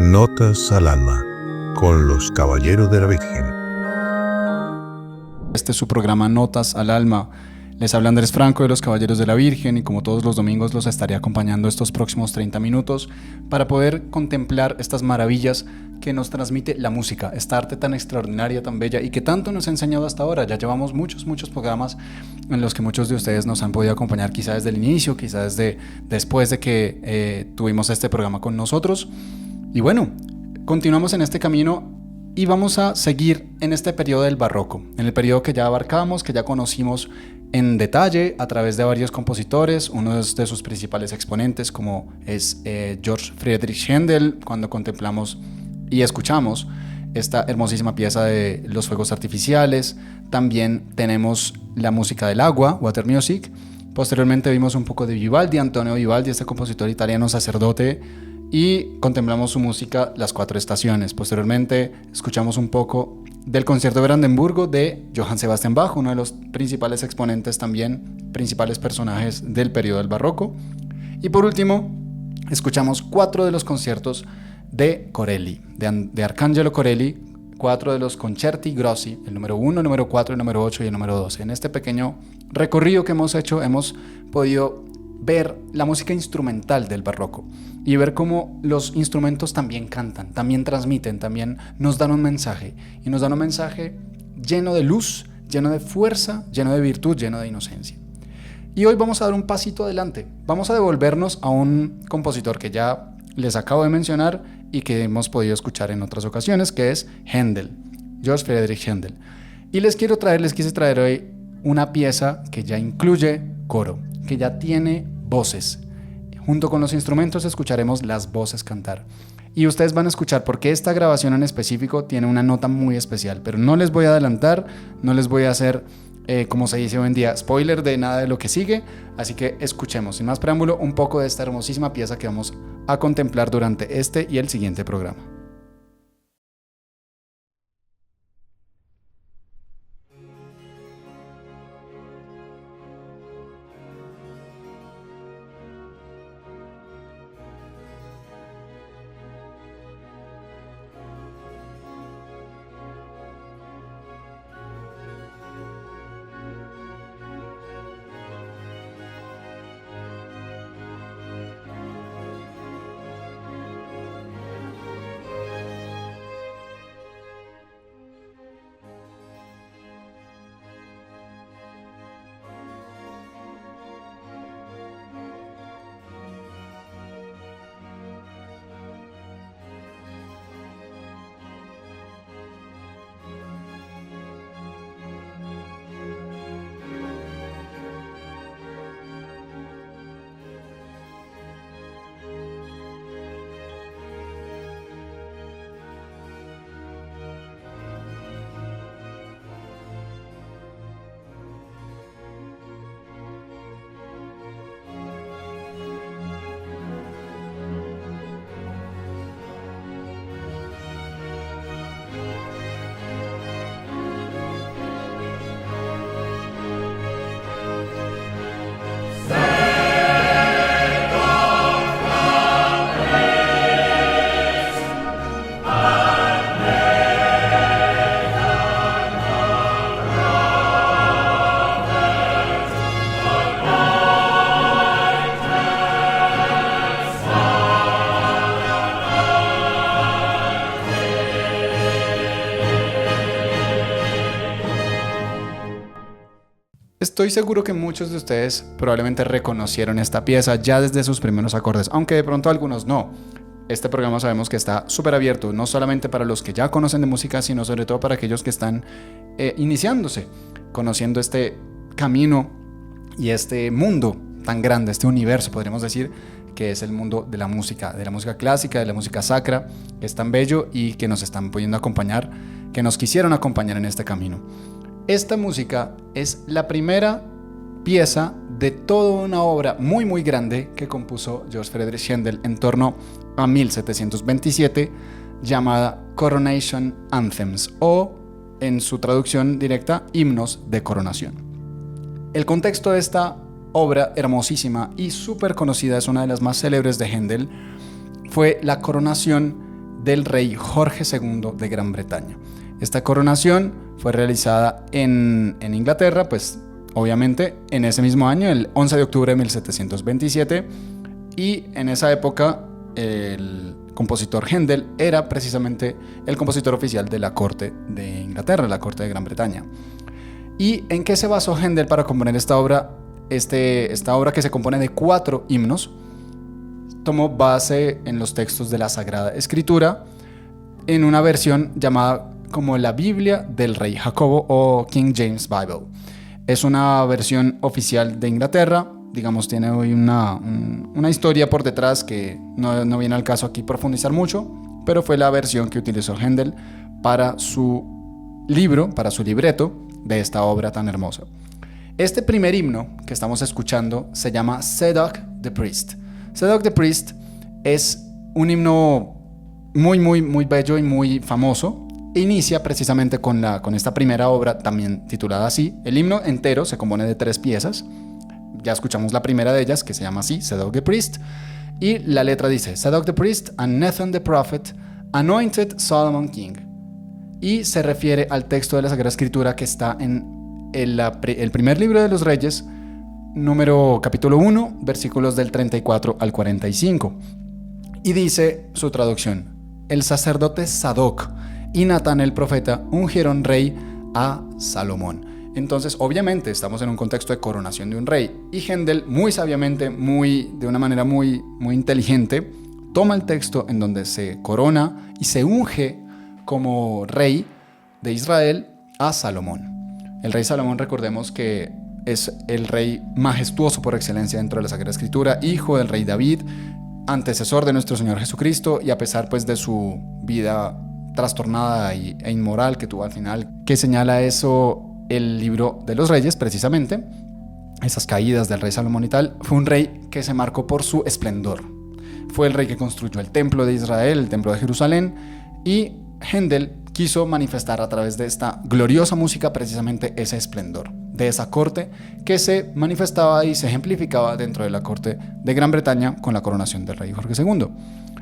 Notas al alma, con los Caballeros de la Virgen. Este es su programa Notas al Alma. Les habla Andrés Franco de los Caballeros de la Virgen y como todos los domingos los estaré acompañando estos próximos 30 minutos para poder contemplar estas maravillas que nos transmite la música, esta arte tan extraordinaria, tan bella y que tanto nos ha enseñado hasta ahora. Ya llevamos muchos programas en los que muchos de ustedes nos han podido acompañar, quizá desde el inicio, quizá después de que tuvimos este programa con nosotros. Y bueno, continuamos en este camino y vamos a seguir en este periodo del barroco, en el periodo que ya abarcamos, que ya conocimos en detalle a través de varios compositores, uno de sus principales exponentes como es Georg Friedrich Händel, cuando contemplamos y escuchamos esta hermosísima pieza de los fuegos artificiales. También tenemos la música del agua, Water Music. Posteriormente vimos un poco de Vivaldi, Antonio Vivaldi, este compositor italiano sacerdote, y contemplamos su música Las Cuatro Estaciones. Posteriormente escuchamos un poco del concierto de Brandenburgo de Johann Sebastian Bach, uno de los principales exponentes también, principales personajes del periodo del barroco. Y por último, escuchamos 4 de los conciertos de Corelli, de Arcangelo Corelli, 4 de los concerti grossi, el número 1, el número 4, el número 8 y el número 12. En este pequeño recorrido que hemos hecho, hemos podido ver la música instrumental del barroco y ver cómo los instrumentos también cantan, también transmiten, también nos dan un mensaje, y nos dan un mensaje lleno de luz, lleno de fuerza, lleno de virtud, lleno de inocencia. Y hoy vamos a dar un pasito adelante, vamos a devolvernos a un compositor que ya les acabo de mencionar y que hemos podido escuchar en otras ocasiones, que es Händel, Georg Friedrich Händel. Y les quise traer hoy una pieza que ya incluye coro, que ya tiene voces. Junto con los instrumentos escucharemos las voces cantar. Y ustedes van a escuchar porque esta grabación en específico tiene una nota muy especial, pero no les voy a adelantar, no les voy a hacer, como se dice hoy en día, spoiler de nada de lo que sigue. Así que escuchemos, sin más preámbulo, un poco de esta hermosísima pieza que vamos a contemplar durante este y el siguiente programa. Estoy seguro que muchos de ustedes probablemente reconocieron esta pieza ya desde sus primeros acordes, aunque de pronto algunos no. Este programa sabemos que está súper abierto, no solamente para los que ya conocen de música, sino sobre todo para aquellos que están iniciándose, conociendo este camino y este mundo tan grande, este universo, podríamos decir, que es el mundo de la música clásica, de la música sacra, que es tan bello y que nos están pudiendo acompañar, que nos quisieron acompañar en este camino. Esta música es la primera pieza de toda una obra muy grande que compuso Georg Friedrich Händel en torno a 1727, llamada Coronation Anthems, o en su traducción directa, himnos de coronación. El contexto de esta obra hermosísima y súper conocida, es una de las más célebres de Händel, fue la coronación del rey Jorge II de Gran Bretaña. Esta coronación fue realizada en Inglaterra, pues obviamente en ese mismo año, el 11 de octubre de 1727, y en esa época el compositor Händel era precisamente el compositor oficial de la corte de Inglaterra, la corte de Gran Bretaña. ¿Y en qué se basó Händel para componer esta obra? Esta obra, que se compone de 4 himnos, tomó base en los textos de la Sagrada Escritura, en una versión llamada como la Biblia del Rey Jacobo o King James Bible. Es una versión oficial de Inglaterra, digamos, tiene hoy una historia por detrás que no viene al caso aquí profundizar mucho, pero fue la versión que utilizó Händel para su libro, para su libreto de esta obra tan hermosa. Este primer himno que estamos escuchando se llama Zadok the Priest. Zadok the Priest es un himno muy bello y muy famoso. Inicia precisamente con esta primera obra, también titulada así. El himno entero se compone de 3 piezas. Ya escuchamos la primera de ellas, que se llama así, Zadok the Priest. Y la letra dice: Zadok the Priest and Nathan the Prophet anointed Solomon King. Y se refiere al texto de la Sagrada Escritura que está en el primer libro de los Reyes, capítulo 1, versículos del 34 al 45. Y dice su traducción: el sacerdote Sadoc y Natán el profeta ungieron rey a Salomón. Entonces, obviamente, estamos en un contexto de coronación de un rey. Y Händel, muy sabiamente, de una manera muy inteligente, toma el texto en donde se corona y se unge como rey de Israel a Salomón. El rey Salomón, recordemos que es el rey majestuoso por excelencia dentro de la Sagrada Escritura, hijo del rey David, antecesor de nuestro Señor Jesucristo, y a pesar pues de su vida trastornada e inmoral que tuvo al final, que señala eso el libro de los Reyes precisamente, esas caídas del rey Salomón y tal, fue un rey que se marcó por su esplendor. Fue el rey que construyó el templo de Israel, el templo de Jerusalén, y Händel quiso manifestar a través de esta gloriosa música precisamente ese esplendor de esa corte que se manifestaba y se ejemplificaba dentro de la corte de Gran Bretaña con la coronación del rey Jorge II.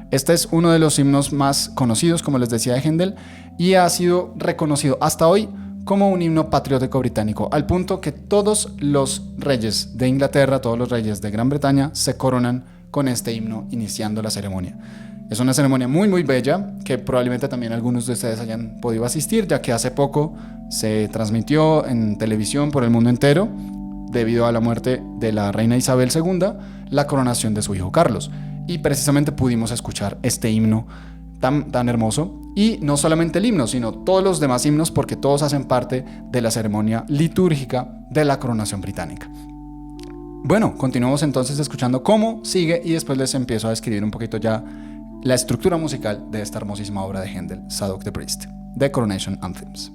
Este es uno de los himnos más conocidos, como les decía, de Händel, y ha sido reconocido hasta hoy como un himno patriótico británico, al punto que todos los reyes de Inglaterra, todos los reyes de Gran Bretaña se coronan con este himno iniciando la ceremonia. Es una ceremonia muy bella que probablemente también algunos de ustedes hayan podido asistir, ya que hace poco se transmitió en televisión por el mundo entero, debido a la muerte de la reina Isabel II, la coronación de su hijo Carlos. Y precisamente pudimos escuchar este himno tan hermoso. Y no solamente el himno, sino todos los demás himnos, porque todos hacen parte de la ceremonia litúrgica de la coronación británica. Bueno, continuamos entonces escuchando cómo sigue y después les empiezo a describir un poquito ya la estructura musical de esta hermosísima obra de Händel, Zadok the Priest, The Coronation Anthems.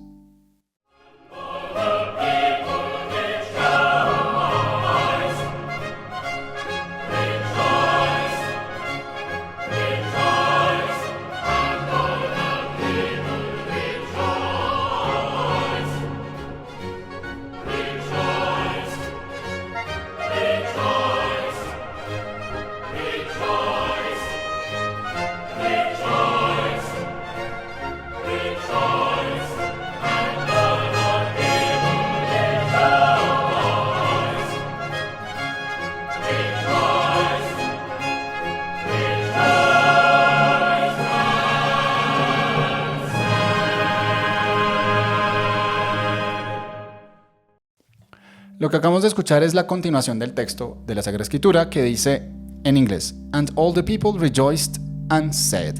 Lo que acabamos de escuchar es la continuación del texto de la Sagrada Escritura, que dice en inglés: And all the people rejoiced and said.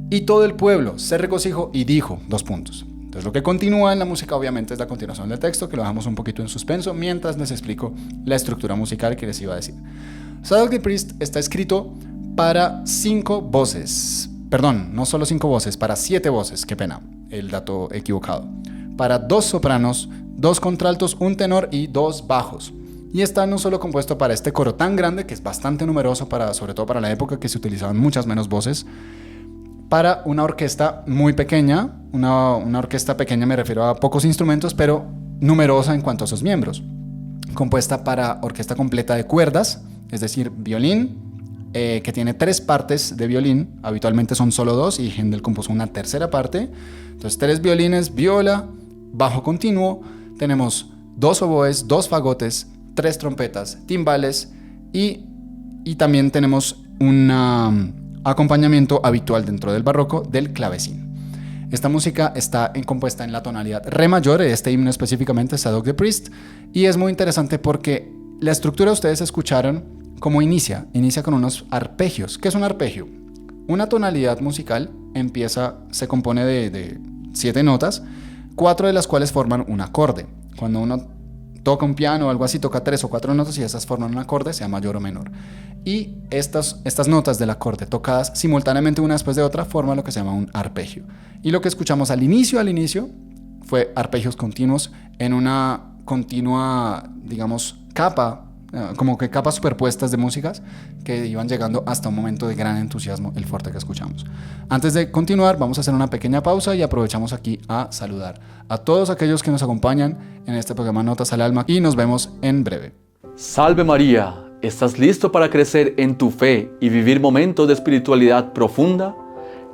Y todo el pueblo se regocijó y dijo, : Entonces lo que continúa en la música obviamente es la continuación del texto, que lo dejamos un poquito en suspenso mientras les explico la estructura musical que les iba a decir. Zadok the Priest está escrito para 5 voces. Perdón, no solo 5 voces, para 7 voces, qué pena, el dato equivocado. Para 2 sopranos, 2 contraltos, 1 tenor y 2 bajos. Y está no solo compuesto para este coro tan grande, que es bastante numeroso, sobre todo para la época, que se utilizaban muchas menos voces, para una orquesta muy pequeña. Una orquesta pequeña me refiero a pocos instrumentos, pero numerosa en cuanto a sus miembros. Compuesta para orquesta completa de cuerdas, es decir, violín, que tiene 3 partes de violín. Habitualmente son solo 2 y Händel compuso una tercera parte. Entonces 3 violines, viola, bajo continuo. Tenemos 2 oboes, 2 fagotes, 3 trompetas, timbales y también tenemos un acompañamiento habitual dentro del barroco del clavecín. Esta música está compuesta en la tonalidad re mayor, este himno específicamente es Zadok the Priest, y es muy interesante porque la estructura ustedes escucharon cómo inicia con unos arpegios. ¿Qué es un arpegio? Una tonalidad musical se compone de 7 notas, 4 de las cuales forman un acorde. Cuando uno toca un piano o algo así, toca 3 o 4 notas y esas forman un acorde, sea mayor o menor. Y estas notas del acorde tocadas simultáneamente una después de otra forman lo que se llama un arpegio. Y lo que escuchamos al inicio fue arpegios continuos en una continua, digamos, capa, como que capas superpuestas de músicas que iban llegando hasta un momento de gran entusiasmo, el fuerte que escuchamos. Antes de continuar, vamos a hacer una pequeña pausa y aprovechamos aquí a saludar a todos aquellos que nos acompañan en este programa Notas al Alma y nos vemos en breve. Salve María, ¿estás listo para crecer en tu fe y vivir momentos de espiritualidad profunda?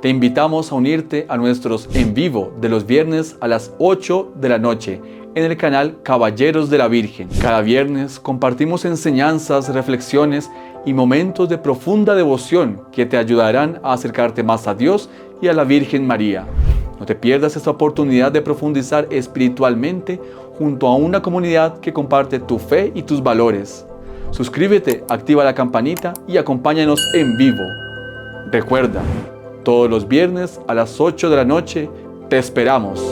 Te invitamos a unirte a nuestros en vivo de los viernes a las 8 de la noche en el canal Caballeros de la Virgen. Cada viernes compartimos enseñanzas, reflexiones y momentos de profunda devoción que te ayudarán a acercarte más a Dios y a la Virgen María. No te pierdas esta oportunidad de profundizar espiritualmente junto a una comunidad que comparte tu fe y tus valores. Suscríbete, activa la campanita y acompáñanos en vivo. Recuerda, todos los viernes a las 8 de la noche te esperamos.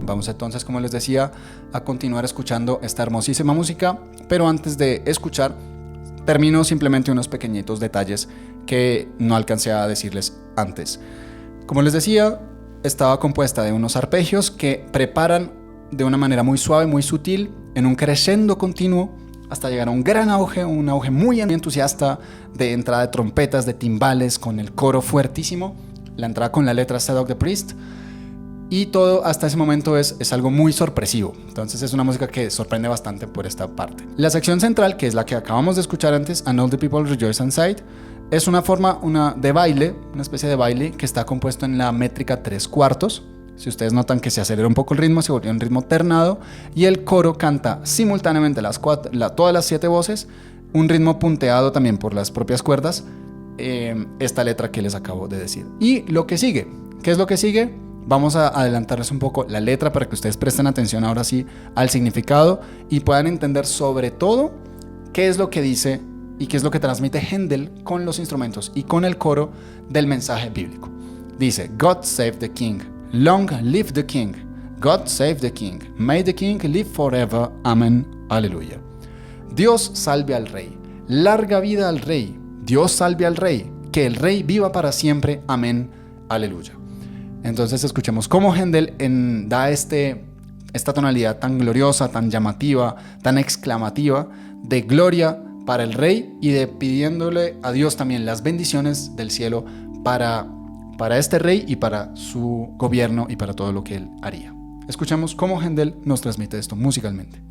Vamos entonces, como les decía, a continuar escuchando esta hermosísima música, pero antes de escuchar, termino simplemente unos pequeñitos detalles que no alcancé a decirles antes. Como les decía, estaba compuesta de unos arpegios que preparan de una manera muy suave, muy sutil, en un crescendo continuo, hasta llegar a un gran auge, un auge muy entusiasta de entrada de trompetas, de timbales, con el coro fuertísimo, la entrada con la letra Zadok the Priest, y todo hasta ese momento es algo muy sorpresivo. Entonces es una música que sorprende bastante por esta parte. La sección central, que es la que acabamos de escuchar antes, And All the People Rejoice and Sighed, es una forma de baile, una especie de baile que está compuesto en la métrica 3/4. Si ustedes notan que se acelera un poco el ritmo, se volvió un ritmo ternado, y el coro canta simultáneamente todas las 7 voces, un ritmo punteado también por las propias cuerdas, esta letra que les acabo de decir. Y lo que sigue, ¿qué es lo que sigue? Vamos a adelantarles un poco la letra para que ustedes presten atención ahora sí al significado y puedan entender sobre todo qué es lo que dice y qué es lo que transmite Händel con los instrumentos y con el coro del mensaje bíblico. Dice: God save the King, long live the King, God save the King, may the King live forever, amen, aleluya. Dios salve al Rey, larga vida al Rey, Dios salve al Rey, que el Rey viva para siempre, amén, aleluya. Entonces escuchemos cómo Händel da esta tonalidad tan gloriosa, tan llamativa, tan exclamativa de gloria para el Rey y de pidiéndole a Dios también las bendiciones del cielo para este Rey y para su gobierno y para todo lo que él haría. Escuchemos cómo Händel nos transmite esto musicalmente.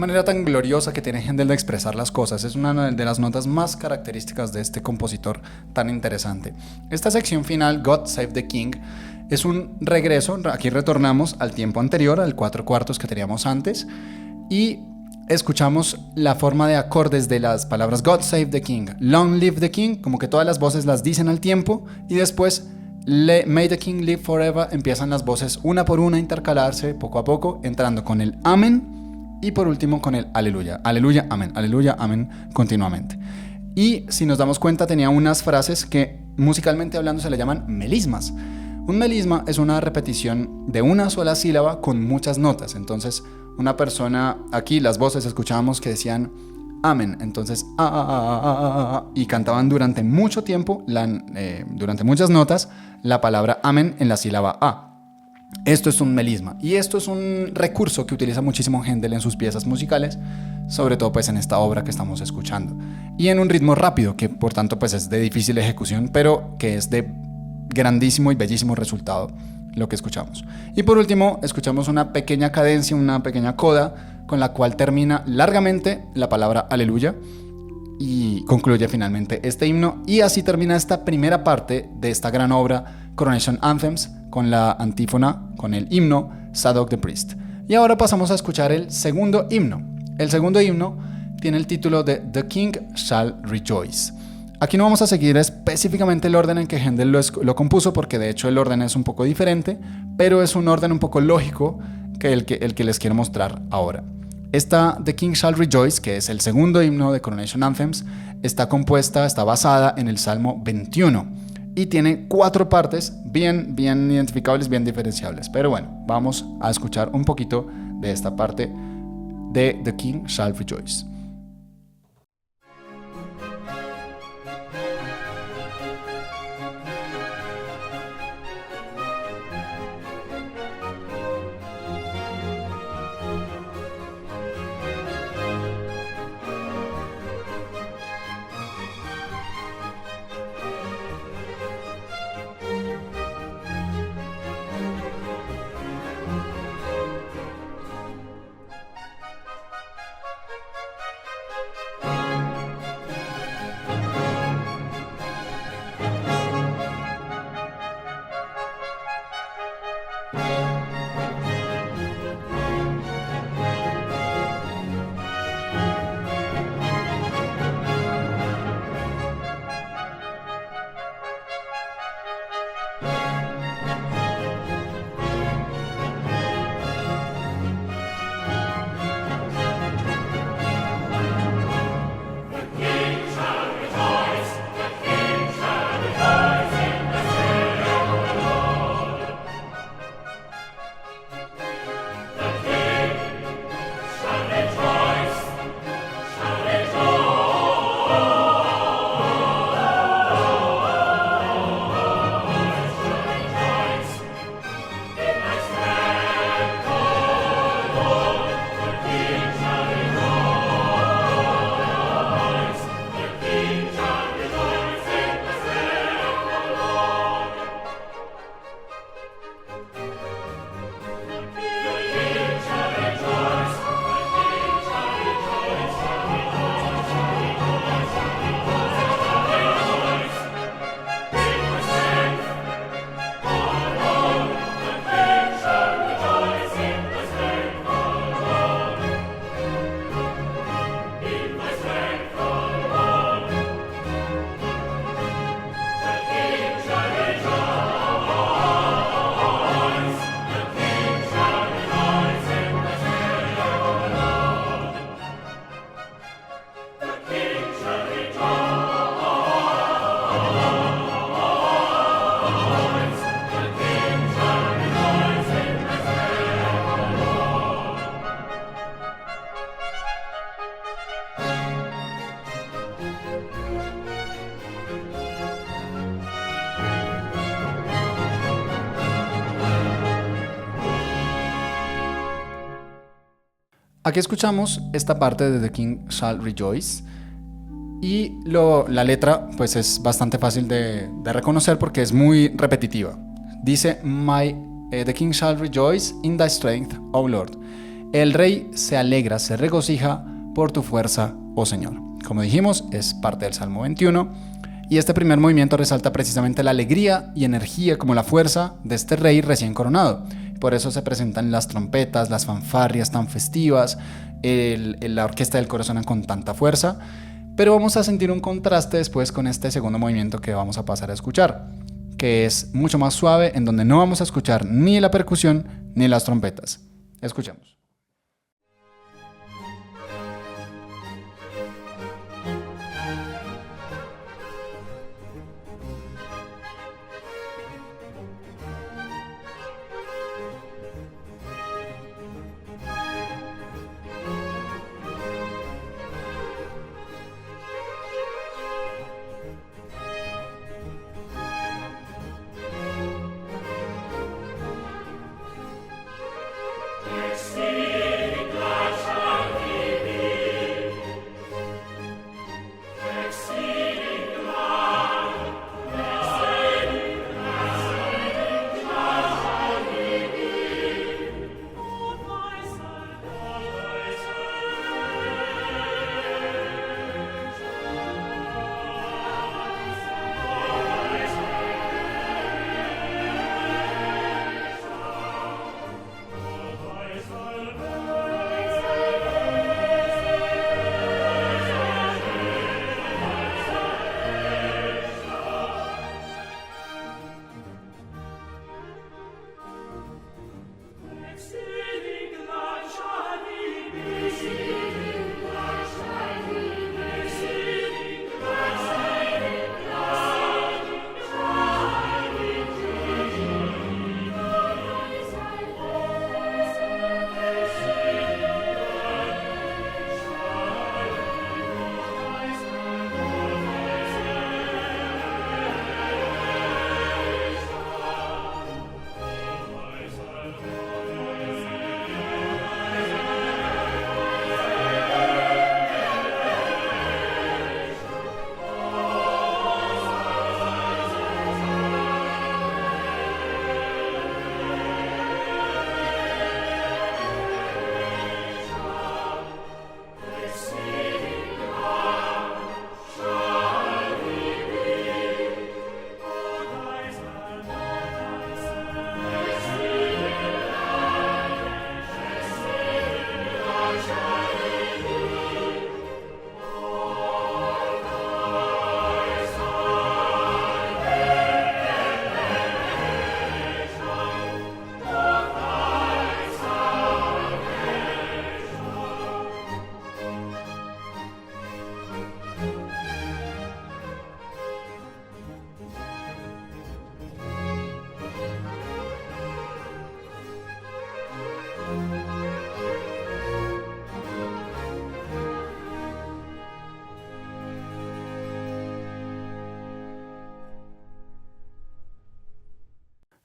manera tan gloriosa que tiene Händel de expresar las cosas. Es una de las notas más características de este compositor tan interesante. Esta sección final, God Save the King, es un regreso. Aquí retornamos al tiempo anterior, al 4/4 que teníamos antes, y escuchamos la forma de acordes de las palabras God Save the King, Long Live the King, como que todas las voces las dicen al tiempo, y después May the King live forever, empiezan las voces una por una a intercalarse poco a poco, entrando con el Amén y por último con el Aleluya, Aleluya, Amén continuamente. Y si nos damos cuenta, tenía unas frases que musicalmente hablando se le llaman melismas. Un melisma es una repetición de una sola sílaba con muchas notas. Entonces, una persona, aquí las voces escuchábamos que decían amén, entonces y cantaban durante mucho tiempo, durante muchas notas, la palabra amén en la sílaba a. Esto es un melisma y esto es un recurso que utiliza muchísimo Händel en sus piezas musicales, sobre todo pues en esta obra que estamos escuchando, y en un ritmo rápido que por tanto pues es de difícil ejecución, pero que es de grandísimo y bellísimo resultado lo que escuchamos. Y por último escuchamos una pequeña cadencia, una pequeña coda con la cual termina largamente la palabra aleluya y concluye finalmente este himno, y así termina esta primera parte de esta gran obra Coronation Anthems con la antífona, con el himno Zadok the Priest. Y ahora pasamos a escuchar el segundo himno. El segundo himno tiene el título de The King Shall Rejoice. Aquí no vamos a seguir específicamente el orden en que Händel lo compuso, porque de hecho el orden es un poco diferente, pero es un orden un poco lógico que el que les quiero mostrar ahora. Esta The King Shall Rejoice, que es el segundo himno de Coronation Anthems, está basada en el Salmo 21 y tiene 4 partes bien identificables, bien diferenciables. Pero bueno, vamos a escuchar un poquito de esta parte de The King Shall Rejoice. Aquí escuchamos esta parte de The King Shall Rejoice y la letra pues es bastante fácil de reconocer porque es muy repetitiva. Dice The King shall rejoice in thy strength, O Lord. El rey se alegra, se regocija por tu fuerza, oh Señor. Como dijimos, es parte del Salmo 21. Y este primer movimiento resalta precisamente la alegría y energía como la fuerza de este rey recién coronado. Por eso se presentan las trompetas, las fanfarrias tan festivas, la orquesta del coro suena con tanta fuerza. Pero vamos a sentir un contraste después con este segundo movimiento que vamos a pasar a escuchar, que es mucho más suave, en donde no vamos a escuchar ni la percusión ni las trompetas. Escuchemos.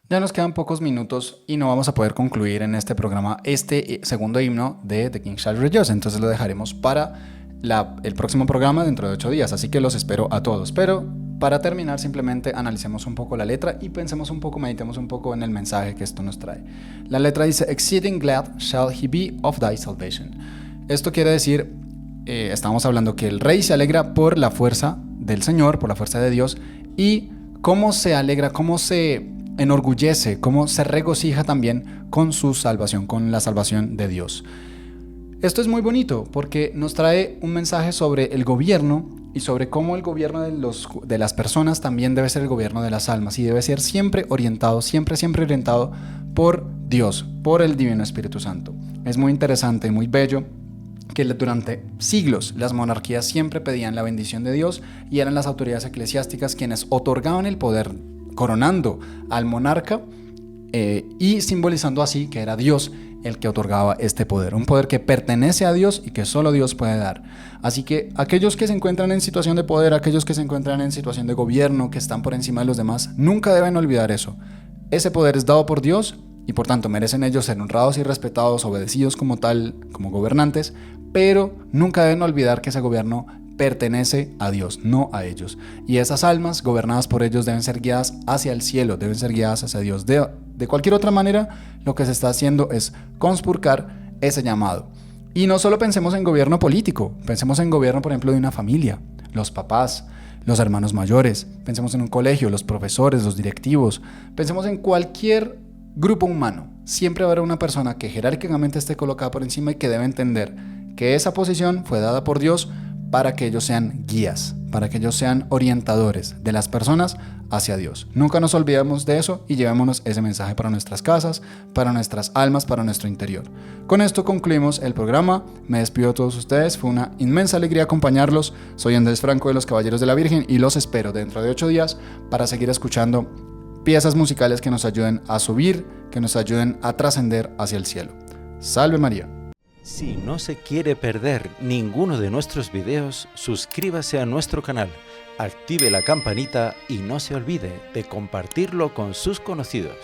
Ya nos quedan pocos minutos y no vamos a poder concluir en este programa este segundo himno de The King Shall Rejoice, entonces lo dejaremos para el próximo programa dentro de 8 días, así que los espero a todos. Pero para terminar, simplemente analicemos un poco la letra y pensemos un poco, meditemos un poco en el mensaje que esto nos trae. La letra dice: Exceeding glad shall he be of thy salvation. Esto quiere decir, estamos hablando que el rey se alegra por la fuerza del Señor, por la fuerza de Dios, y cómo se alegra, cómo se enorgullece, cómo se regocija también con su salvación, con la salvación de Dios. Esto es muy bonito porque nos trae un mensaje sobre el gobierno y sobre cómo el gobierno de las personas también debe ser el gobierno de las almas y debe ser siempre orientado, siempre orientado por Dios, por el Divino Espíritu Santo. Es muy interesante y muy bello que durante siglos las monarquías siempre pedían la bendición de Dios y eran las autoridades eclesiásticas quienes otorgaban el poder, coronando al monarca y simbolizando así que era Dios el que otorgaba este poder, un poder que pertenece a Dios y que solo Dios puede dar. Así que aquellos que se encuentran en situación de poder, aquellos que se encuentran en situación de gobierno, que están por encima de los demás, nunca deben olvidar eso. Ese poder es dado por Dios y por tanto merecen ellos ser honrados y respetados, obedecidos como tal, como gobernantes, pero nunca deben olvidar que ese gobierno pertenece a Dios, no a ellos. Y esas almas gobernadas por ellos deben ser guiadas hacia el cielo, deben ser guiadas hacia Dios. De cualquier otra manera, lo que se está haciendo es conspurcar ese llamado. Y no solo pensemos en gobierno político, pensemos en gobierno, por ejemplo, de una familia, los papás, los hermanos mayores, pensemos en un colegio, los profesores, los directivos, pensemos en cualquier grupo humano. Siempre habrá una persona que jerárquicamente esté colocada por encima y que debe entender que esa posición fue dada por Dios para que ellos sean guías, para que ellos sean orientadores de las personas hacia Dios. Nunca nos olvidemos de eso y llevémonos ese mensaje para nuestras casas, para nuestras almas, para nuestro interior. Con esto concluimos el programa. Me despido de todos ustedes. Fue una inmensa alegría acompañarlos. Soy Andrés Franco de los Caballeros de la Virgen y los espero dentro de 8 días para seguir escuchando piezas musicales que nos ayuden a subir, que nos ayuden a trascender hacia el cielo. ¡Salve María! Si no se quiere perder ninguno de nuestros videos, suscríbase a nuestro canal, active la campanita y no se olvide de compartirlo con sus conocidos.